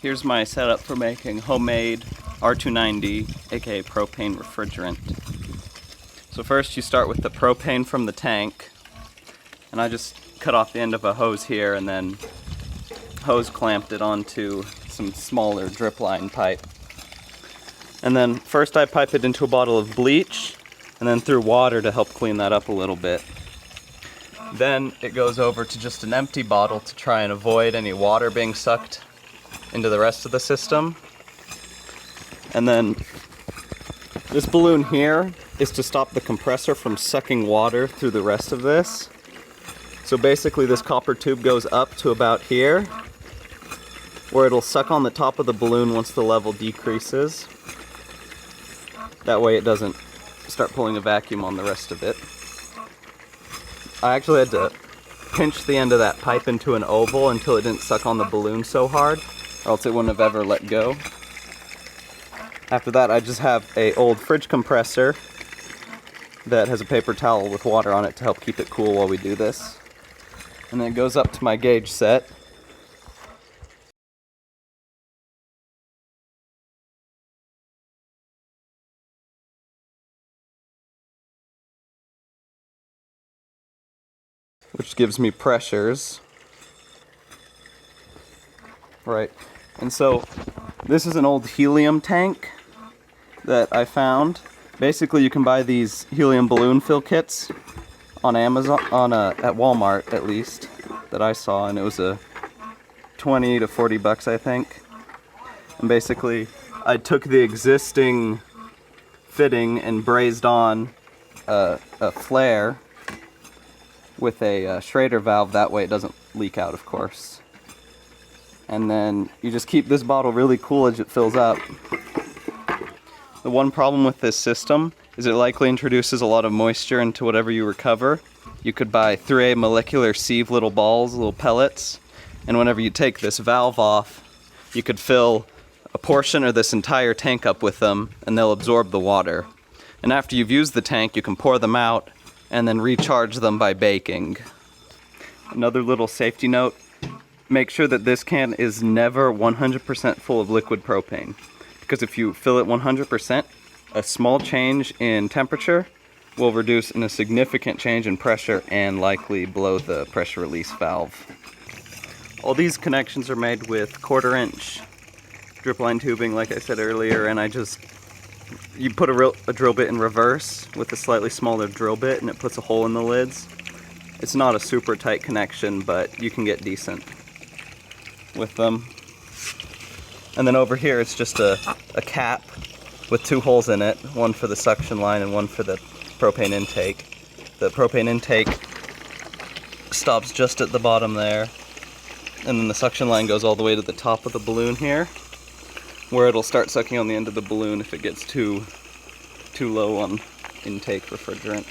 Here's my setup for making homemade R290, aka propane refrigerant. So first you start with the propane from the tank, and I just cut off the end of a hose here and then hose clamped it onto some smaller drip line pipe. And then first I pipe it into a bottle of bleach and then through water to help clean that up a little bit. Then it goes over to just an empty bottle to try and avoid any water being sucked into the rest of the system. And then this balloon here is to stop the compressor from sucking water through the rest of this. So basically this copper tube goes up to about here, where it'll suck on the top of the balloon once the level decreases. That way it doesn't start pulling a vacuum on the rest of it. I actually had to pinch the end of that pipe into an oval until it didn't suck on the balloon so hard, or else it wouldn't have ever let go. After that I just have an old fridge compressor that has a paper towel with water on it to help keep it cool while we do this. And then it goes up to my gauge set. Which gives me pressures. Right. And so this is an old helium tank that I found. Basically you can buy these helium balloon fill kits on Amazon, at Walmart at least, that I saw, and it was a 20 to 40 bucks I think. And basically I took the existing fitting and brazed on a flare with a Schrader valve, that way it doesn't leak out, of course. And then you just keep this bottle really cool as it fills up. The one problem with this system is it likely introduces a lot of moisture into whatever you recover. You could buy 3A molecular sieve little balls, little pellets, and whenever you take this valve off, you could fill a portion or this entire tank up with them, and they'll absorb the water. And after you've used the tank, you can pour them out and then recharge them by baking. Another little safety note, make sure that this can is never 100% full of liquid propane. Because if you fill it 100%, a small change in temperature will reduce in a significant change in pressure and likely blow the pressure release valve. All these connections are made with 1/4 inch drip line tubing like I said earlier, and you put a drill bit in reverse with a slightly smaller drill bit and it puts a hole in the lids. It's not a super tight connection, but you can get decent with them. And then over here it's just a cap with 2 holes in it, one for the suction line and one for the propane intake. The propane intake stops just at the bottom there, and then the suction line goes all the way to the top of the balloon here, where it'll start sucking on the end of the balloon if it gets too low on intake refrigerant.